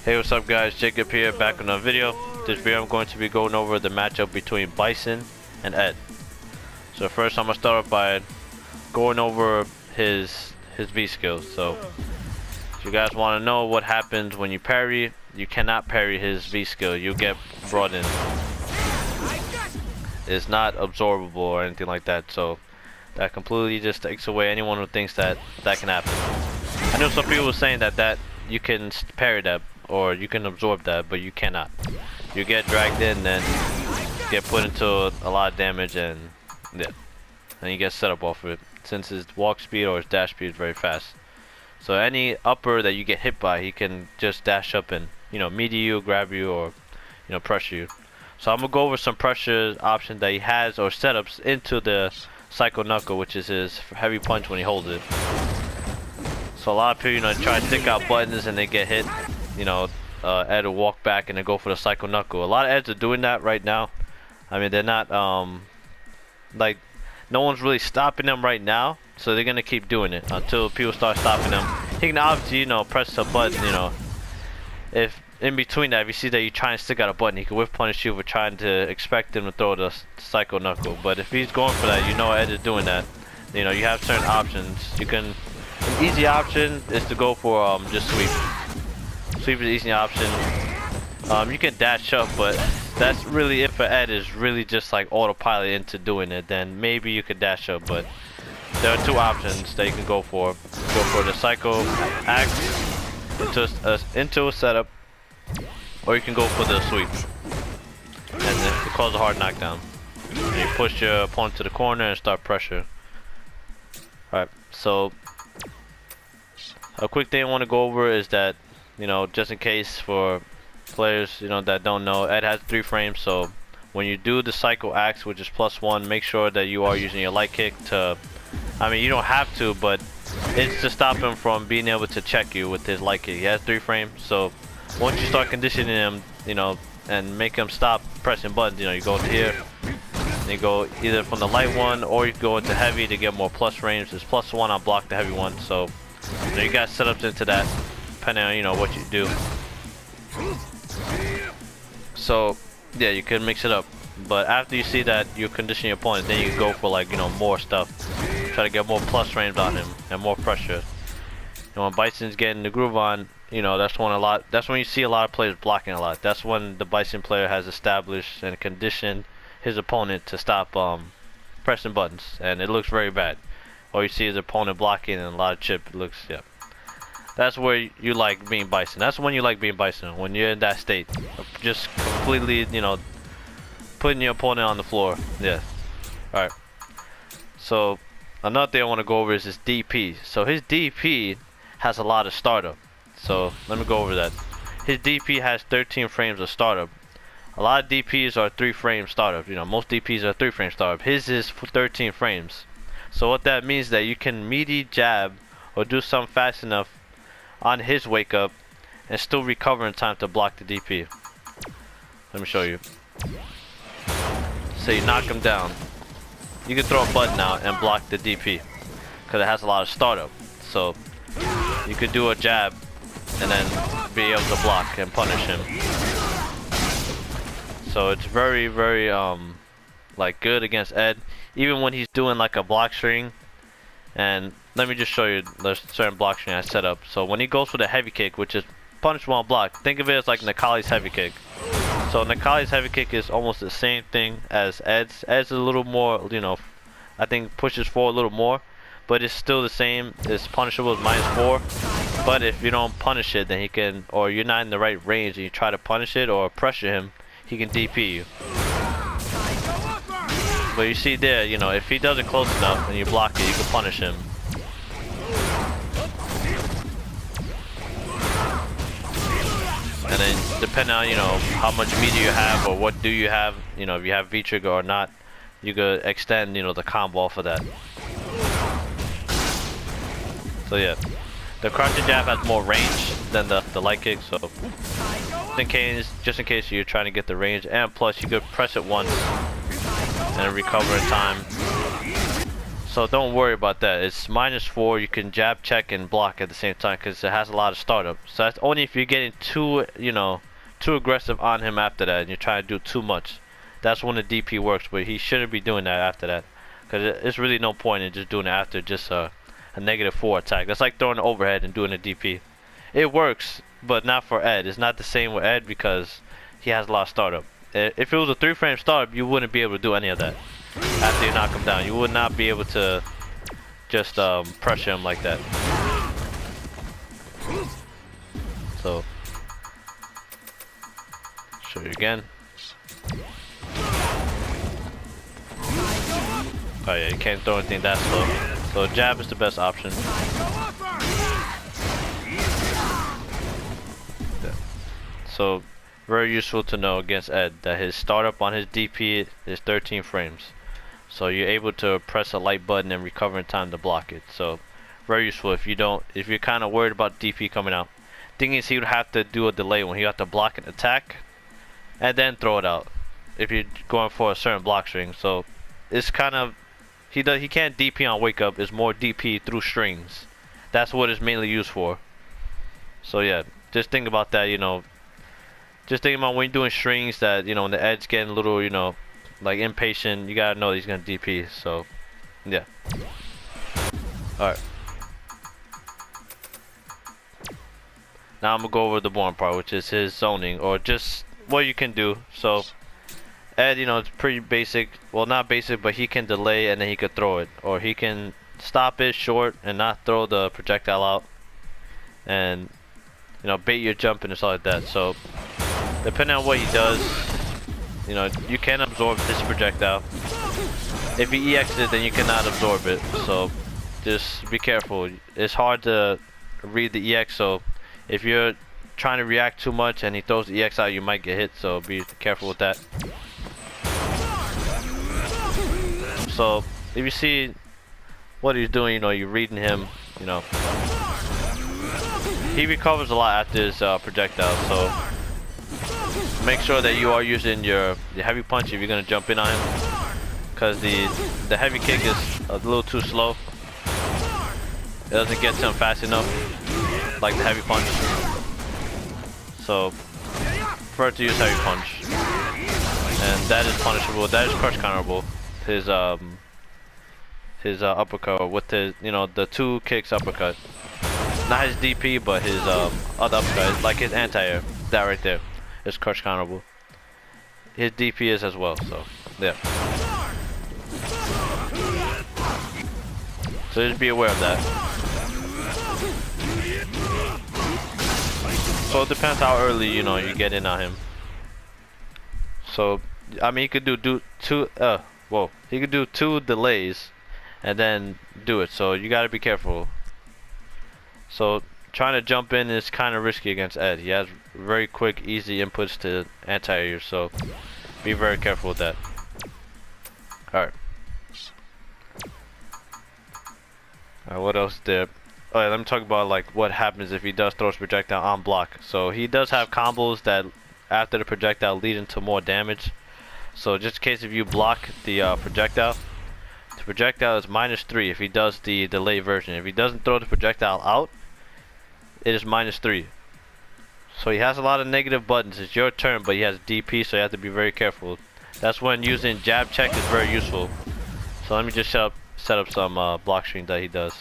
Hey, what's up guys, Jacob here, back on a video. This video I'm going to be going over the matchup between Bison and Ed. So first I'm going to start off by going over his V skills. So if you guys want to know what happens when you parry, you cannot parry his V skill, you get brought in. It's not absorbable or anything like that, so that completely just takes away anyone who thinks that can happen. I know some people were saying that you can parry that or you can absorb that, but you cannot. You get dragged in and get put into a lot of damage, and yeah, and you get set up off of it since his walk speed or his dash speed is very fast. So any upper that you get hit by, he can just dash up and meet you, grab you, or pressure you. So I'm gonna go over some pressure options that he has or setups into the Psycho Knuckle, which is his heavy punch when he holds it. So a lot of people try to stick out buttons and they get hit. Ed will walk back and then go for the Psycho Knuckle. A lot of Eds are doing that right now. I mean, they're not like, no one's really stopping them right now, so they're gonna keep doing it until people start stopping them. He can obviously press a button. If in between that, if you see that you're trying to stick out a button, he can whiff punish you for trying to expect him to throw the Psycho Knuckle. But if he's going for that, Ed is doing that. You have certain options. An easy option is to go for just sweep. Sweep is the easy option. You can dash up, but that's really, if an Ed is really just like autopilot into doing it, then maybe you could dash up. But there are two options that you can go for. Go for the Psycho Axe into a setup, or you can go for the sweep, and it causes a hard knockdown. And you push your opponent to the corner and start pressure. Alright, so a quick thing I want to go over is that, just in case for players, that don't know, Ed has 3 frames. So when you do the Psycho Axe, which is +1, make sure that you are using your light kick to, I mean, you don't have to, but it's to stop him from being able to check you with his light kick. He has 3 frames, so once you start conditioning him, and make him stop pressing buttons, you go into here, and you go either from the light one, or you go into heavy to get more plus frames. There's +1 on block the heavy one, so you got setups into that, depending on what you do. So yeah, you can mix it up, but after you see that you condition your opponent, then you go for like more stuff. Try to get more plus frames on him and more pressure. And when Bison's getting the groove on, that's when you see a lot of players blocking a lot. That's when the Bison player has established and conditioned his opponent to stop pressing buttons, and it looks very bad. Or you see his opponent blocking and a lot of chip. It looks, yeah. That's where you like being Bison. That's when you like being Bison, when you're in that state. Just completely, putting your opponent on the floor. Yeah. Alright. So another thing I want to go over is his DP. So his DP has a lot of startup. So let me go over that. His DP has 13 frames of startup. A lot of DPs are 3 frame startup. Most DPs are 3 frame startup. His is 13 frames. So what that means is that you can meaty jab or do something fast enough on his wake up and still recover in time to block the DP. Let me show you. So you knock him down. You can throw a button out and block the DP because it has a lot of startup. So you could do a jab and then be able to block and punish him. So it's very, very like good against Ed, even when he's doing like a block string. And let me just show you the certain block string I set up. So when he goes for the heavy kick, which is punish while block, think of it as like Nakali's heavy kick. So Nakali's heavy kick is almost the same thing as Ed's. Ed's a little more, I think pushes forward a little more, but it's still the same. It's punishable as -4. But if you don't punish it, then he can, or you're not in the right range and you try to punish it or pressure him, he can DP you. But you see there, if he does it close enough and you block it, you can punish him. And then depending on, how much meter you have or what do you have, if you have V-trigger or not, you could extend, the combo off of that. So yeah, the crouching jab has more range than the light kick, so just in case you're trying to get the range, and plus you could press it once and recover in time. So So don't worry about that. It's -4. You can jab, check, and block at the same time because it has a lot of startup. So that's only if you're getting too, you know, too aggressive on him after that and you're trying to do too much. That's when the DP works, but he shouldn't be doing that after that. Because it's really no point in just doing it after just a -4 attack. That's like throwing an overhead and doing a DP. It works, but not for Ed. It's not the same with Ed because he has a lot of startup. If it was a 3-frame startup, you wouldn't be able to do any of that. After you knock him down, you would not be able to just pressure him like that. So, show you again. Oh yeah, you can't throw anything that slow. So jab is the best option. Yeah. So very useful to know against Ed that his startup on his DP is 13 frames. So you're able to press a light button and recover in time to block it. So very useful if you're kind of worried about DP coming out. Thing is, he would have to do a delay when he have to block an attack and then throw it out if you're going for a certain block string. So it's kind of he can't DP on wake up. It's more DP through strings. That's what it's mainly used for. So yeah, just think about that. You know, just think about when you're doing strings that, you know, when the Ed's getting a little, you know, like impatient, you gotta know he's gonna DP. So yeah. Alright. Now I'm gonna go over the boring part, which is his zoning, or just what you can do. So Ed, you know, it's pretty basic. Well, not basic, but he can delay and then he could throw it, or he can stop it short and not throw the projectile out, and, you know, bait your jump and stuff like that. So depending on what he does, you know, you can absorb this projectile. If he EXs it, then you cannot absorb it. So just be careful. It's hard to read the EX, so if you're trying to react too much and he throws the EX out, you might get hit. So be careful with that. So if you see what he's doing, you know, you're reading him, you know, he recovers a lot after his projectile. So make sure that you are using your heavy punch if you're gonna jump in on him, because the heavy kick is a little too slow. It doesn't get to him fast enough like the heavy punch. So prefer to use heavy punch, and that is punishable. That is crush counterable. His uppercut with his, you know, the 2 kicks uppercut. Not his DP, but his other uppercut, like his anti-air. That right there is crush counterable. His DP is as well. So yeah. So just be aware of that. So it depends how early, you know, you get in on him. So I mean, he could do he could do 2 delays and then do it. So you got to be careful. So trying to jump in is kind of risky against Ed. He has very quick, easy inputs to anti-air, so be very careful with that. Alright. What else there? Alright, let me talk about like what happens if he does throw his projectile on block. So he does have combos that after the projectile lead into more damage. So just in case if you block the projectile is -3 if he does the delay version. If he doesn't throw the projectile out, it is -3. So he has a lot of negative buttons. It's your turn, but he has DP, so you have to be very careful. That's when using jab check is very useful. So let me just set up some block streams that he does,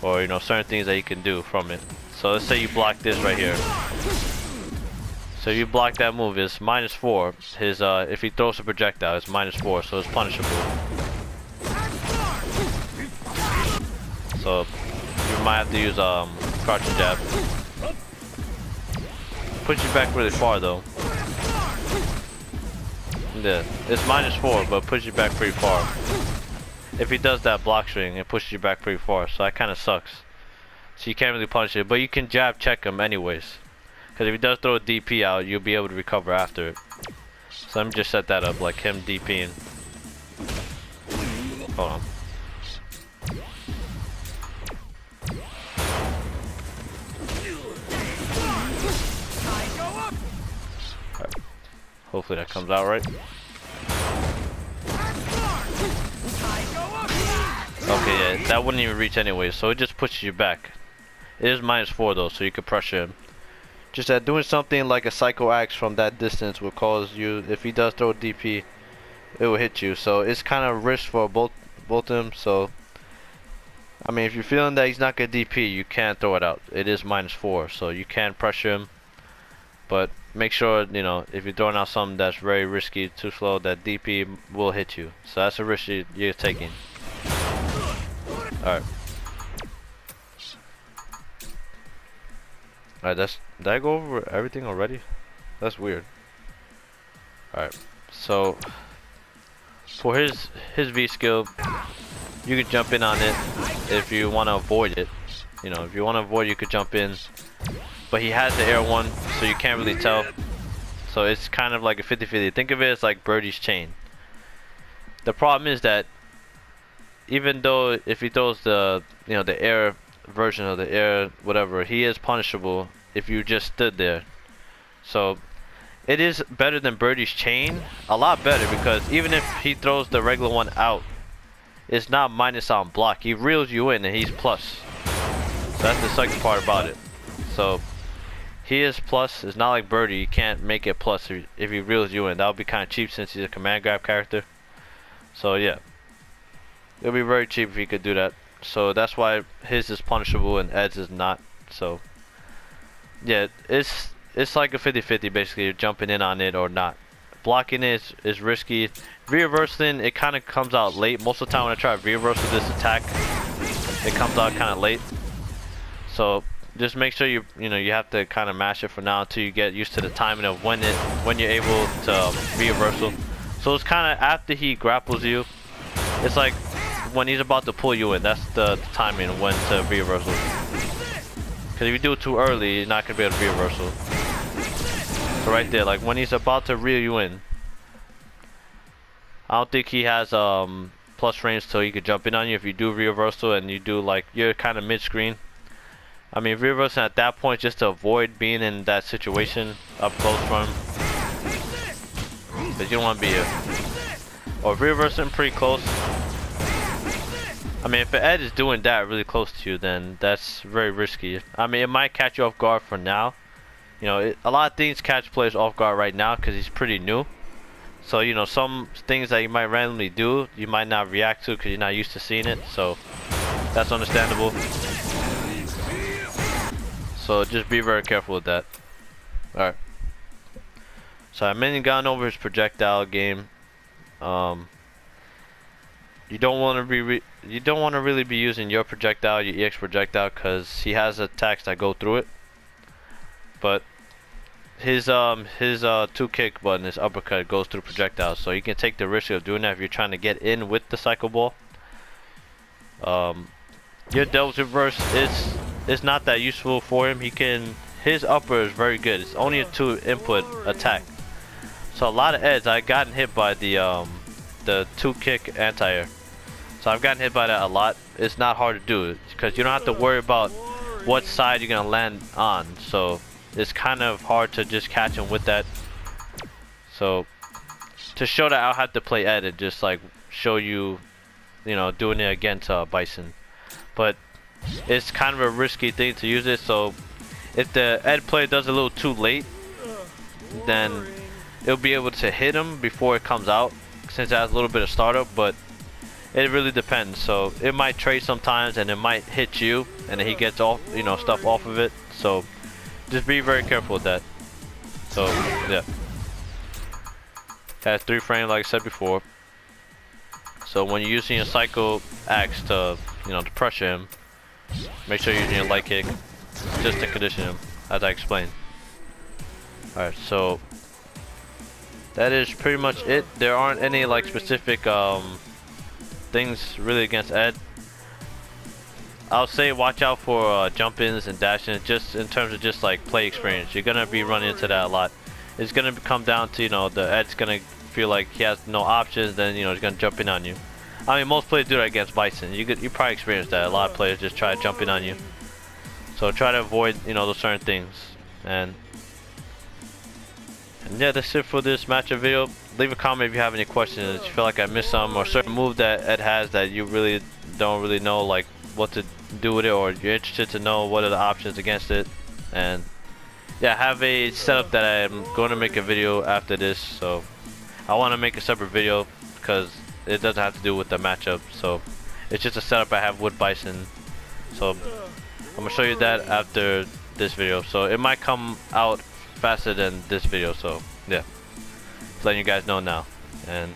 or, you know, certain things that he can do from it. So let's say you block this right here. So you block that move, is -4. His if he throws a projectile, it's -4, so it's punishable. So you might have to use crouching jab. Push you back really far though. Yeah, it's -4, but push you back pretty far. If he does that block string, it pushes you back pretty far, so that kind of sucks. So you can't really punish it, but you can jab check him anyways. Because if he does throw a DP out, you'll be able to recover after it. So let me just set that up, like him DPing. Hold on. Alright. Hopefully that comes out right. yeah, that wouldn't even reach anyway, so it just pushes you back. It is -4 though, so you could pressure him. Just that doing something like a Psycho Axe from that distance will cause you, if he does throw DP, it will hit you. So it's kind of risk for both of them. So I mean, if you're feeling that he's not gonna DP, you can't throw it out. It is -4, so you can pressure him, but make sure, you know, if you're throwing out something that's very risky, too slow, that DP will hit you. So that's a risk you're taking. Alright. Alright, did I go over everything already? That's weird. Alright, so for his V skill, you can jump in on it if you want to avoid it. You know, if you want to avoid, you could jump in. But he has the air one, so you can't really tell. So it's kind of like a 50-50. Think of it as like Birdie's chain. The problem is that even though if he throws the, you know, the air version of the air whatever, he is punishable if you just stood there. So it is better than Birdie's chain, a lot better, because even if he throws the regular one out, it's not minus on block. He reels you in and he's plus. So that's the second part about it. So he is plus. It's not like Birdie. You can't make it plus if he reels you in. That would be kind of cheap since he's a command grab character. So yeah, it would be very cheap if he could do that. So that's why his is punishable and Ed's is not. So yeah, it's like a 50-50 basically. You're jumping in on it or not. Blocking it is risky. Reversing, it kind of comes out late. Most of the time when I try to reverse with this attack, it comes out kind of late. So just make sure you have to kind of mash it for now until you get used to the timing of when you're able to reversal. So it's kind of after he grapples you. It's like when he's about to pull you in. That's the timing when to reversal. Because if you do it too early, you're not gonna be able to reversal. So right there, like when he's about to reel you in, I don't think he has plus range so he could jump in on you if you do reversal and you do like you're kind of mid screen. I mean, reversing at that point just to avoid being in that situation up close from him, because you don't want to be here. Or reversing pretty close. I mean, if Ed is doing that really close to you, then that's very risky. I mean, it might catch you off guard for now. You know, a lot of things catch players off guard right now because he's pretty new. So, you know, some things that you might randomly do, you might not react to because you're not used to seeing it. So, that's understandable. So, just be very careful with that. Alright. So, I mainly gone over his projectile game. You don't want to really be using your projectile, your EX projectile, because he has attacks that go through it. But his 2-kick button, his uppercut, goes through projectiles, so you can take the risk of doing that if you're trying to get in with the Psycho Ball. Your Devil's Reverse is not that useful for him. His upper is very good. It's only a 2-input attack. So a lot of Eds, I've gotten hit by the 2-kick anti-air. So I've gotten hit by that a lot. It's not hard to do because you don't have to worry about what side you're gonna land on. So it's kind of hard to just catch him with that. So to show that, I'll have to play Ed and just like show you, you know, doing it against Bison. But it's kind of a risky thing to use it. So if the Ed play does a little too late, then it'll be able to hit him before it comes out, since it has a little bit of startup. But it really depends. So it might trade sometimes and it might hit you and then he gets off, you know, stuff off of it. So just be very careful with that. So yeah, has 3 frames like I said before. So when you're using your Psycho Axe to, you know, to pressure him, make sure you're using your light kick just to condition him, as I explained. Alright, so that is pretty much it. There aren't any like specific things really against Ed. I'll say watch out for jump-ins and dash-ins, just in terms of just like play experience. You're gonna be running into that a lot. It's gonna come down to, you know, the Ed's gonna feel like he has no options, then, you know, he's gonna jump in on you. I mean, most players do that against Bison. You probably experienced that. A lot of players just try to jump in on you. So try to avoid, you know, those certain things. And yeah, that's it for this matchup video. Leave a comment if you have any questions. If you feel like I missed some or certain move that Ed has that you really don't really know like what to do with it, or you're interested to know what are the options against it, and yeah, I have a setup that I'm going to make a video after this. So I want to make a separate video because it doesn't have to do with the matchup. So it's just a setup I have with Bison. So I'm gonna show you that after this video. So it might come out faster than this video. So yeah, just letting you guys know now. And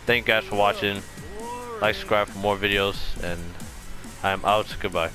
thank you guys for watching. Like, subscribe for more videos, and I'm out. Goodbye.